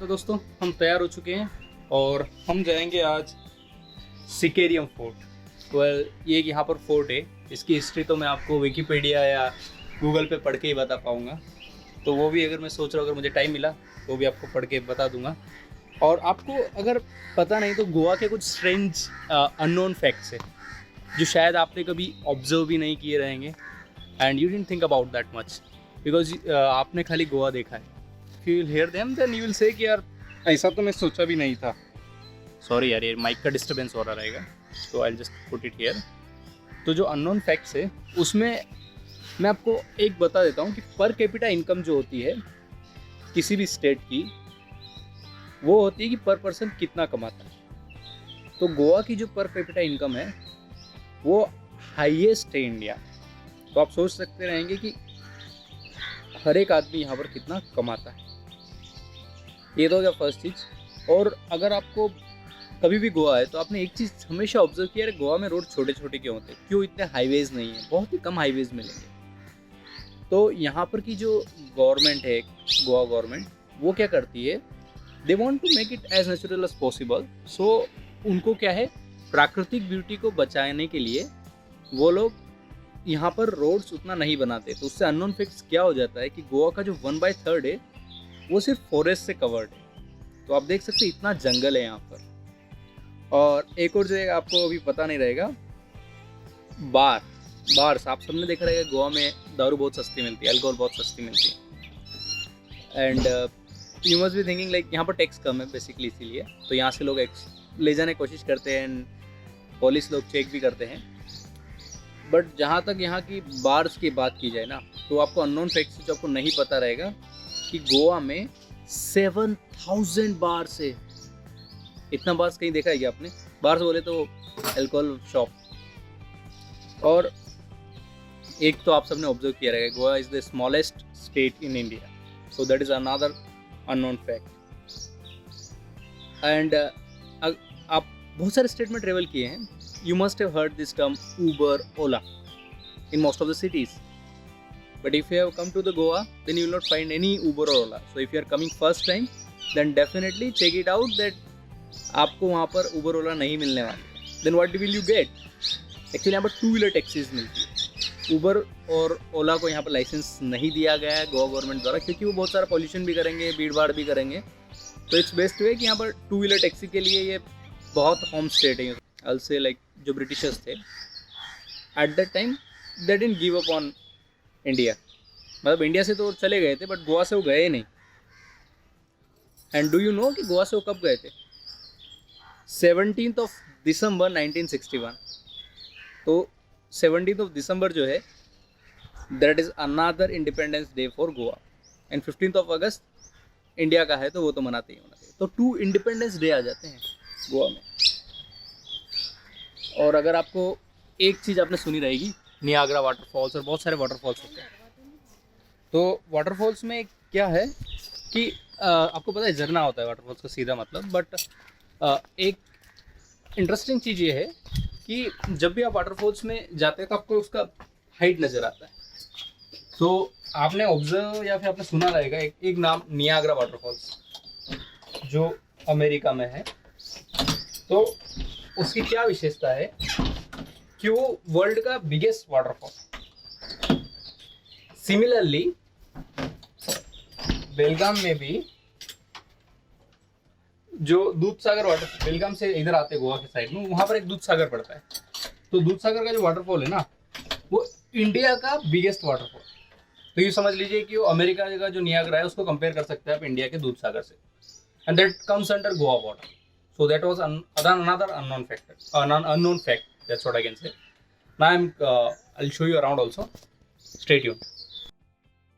तो दोस्तों हम तैयार हो चुके हैं और हम जाएंगे आज सिकेरियम फोर्ट। ये यहाँ पर फोर्ट है। इसकी हिस्ट्री तो मैं आपको विकिपीडिया या गूगल पे पढ़ के ही बता पाऊँगा, तो वो भी अगर मैं सोच रहा हूँ अगर मुझे टाइम मिला तो भी आपको पढ़ के बता दूंगा। और आपको अगर पता नहीं तो गोवा के कुछ स्ट्रेंज अननोन फैक्ट्स है जो शायद आपने कभी ऑब्जर्व भी नहीं किए रहेंगे and you didn't think about that much because आपने खाली गोवा देखा है। If you will hear them then you will say कि यार ऐसा तो मैं सोचा भी नहीं था। सॉरी यार, ये माइक का डिस्टर्बेंस हो रहा रहेगा, तो I just put it here. तो जो अननोन फैक्ट्स है उसमें मैं आपको एक बता देता हूँ कि पर कैपिटा इनकम जो होती है किसी भी स्टेट की, वो होती है कि पर पर्सन कितना कमाता है। तो गोवा की जो पर कैपिटा इनकम है वो हाईएस्ट है इंडिया। तो आप सोच सकते रहेंगे कि हर एक आदमी यहाँ पर कितना कमाता है। ये तो हो गया फर्स्ट चीज़। और अगर आपको कभी भी गोवा है तो आपने एक चीज़ हमेशा ऑब्जर्व किया है, गोवा में रोड छोटे छोटे क्यों होते हैं, क्यों इतने हाईवेज नहीं है, बहुत ही कम हाईवेज मिलेंगे। तो यहाँ पर की जो गवर्नमेंट है, गोवा गवर्नमेंट, वो क्या करती है, they want to make it as natural as possible. So उनको क्या है, प्राकृतिक ब्यूटी को बचाने के लिए वो लोग यहाँ पर रोड्स उतना नहीं बनाते। तो उससे अननोन फैक्ट्स क्या हो जाता है कि गोवा का जो 1/3 है वो सिर्फ फॉरेस्ट से कवर्ड है। तो आप देख सकते हैं इतना जंगल है यहाँ पर। और एक और जो है आपको अभी पता नहीं रहेगा, बार्स आप सबने देखा रहेगा, गोवा में दारू बहुत सस्ती मिलती है, अल्कोहल बहुत सस्ती मिलती है। And you must be thinking like यहाँ पर टैक्स कम है बेसिकली, इसीलिए तो यहाँ से लोग ले जाने की कोशिश करते हैं एंड पुलिस लोग चेक भी करते हैं। बट जहाँ तक यहाँ की बार्स की बात की जाए ना, तो आपको अननोन फैक्ट्स जो आपको नहीं पता रहेगा कि गोवा में 7000 बार्स है। इतना बार्स कहीं देखा है क्या आपने? बार्स बोले तो अल्कोहल शॉप। और एक तो आप सबने ऑब्जर्व किया रहेगा, Goa is the smallest state in India, so that is another unknown fact. And आप बहुत सारे स्टेट में ट्रेवल किए हैं, you must have heard this term Uber, Ola in most of the cities. But if you have come to the Goa, then you will not find any Uber or Ola. So if you are coming first time, then definitely check it out that आपको वहाँ पर Uber Ola नहीं मिलने वाले। Then what will you get? Actually यहाँ पर 2-wheeler taxis मिलती है। Uber और Ola को यहाँ पर लाइसेंस नहीं दिया गया है गोवा गवर्नमेंट द्वारा, क्योंकि वो बहुत सारा पॉल्यूशन भी करेंगे, भीड़ भाड़ भी करेंगे। तो इट्स बेस्ट वे कि यहाँ पर 2-wheeler टैक्सी के लिए ये बहुत होम स्टेट है। I'll say like जो ब्रिटिशर्स थे at that time, they didn't give up on India. मतलब इंडिया से तो चले गए थे बट गोवा से वो गए नहीं। एंड डू यू नो कि गोवा से वो कब गए थे? 17 दिसंबर 1961। तो 17 दिसंबर जो है that is another independence day for Goa. And 15 August India का है तो वो तो मनाते ही होना चाहिए। तो 2 इंडिपेंडेंस डे आ जाते हैं गोवा में। और अगर आपको एक चीज़ आपने सुनी रहेगी, नियाग्रा वाटरफॉल्स और बहुत सारे वाटरफॉल्स होते हैं। तो वाटरफॉल्स में क्या है कि आपको पता है झरना होता है वाटरफॉल्स का सीधा मतलब। बट एक इंटरेस्टिंग चीज़ ये है कि जब भी आप वाटरफॉल्स में जाते हैं तो आपको उसका हाइट नज़र आता है। तो आपने ऑब्जर्व या फिर आपने सुना रहेगा एक नाम, नियाग्रा वाटरफॉल्स, जो अमेरिका में है। तो उसकी क्या विशेषता है कि वो वर्ल्ड का बिगेस्ट वाटरफॉल। सिमिलरली बेलगाम में भी जो दूधसागर वाटर, बेलगाम से इधर आते गोवा के साइड में, वहां पर एक दूधसागर पड़ता है। तो दूधसागर का जो वाटरफॉल है ना, वो इंडिया का बिगेस्ट वाटरफॉल। तो ये समझ लीजिए कि वो अमेरिका का जो नियाग्रा है उसको कंपेयर कर सकते हैं आप इंडिया के दूधसागर से। And that comes under Goa water. So that was another unknown fact. That's what I can say. Now I'll show you around also. Stay tuned.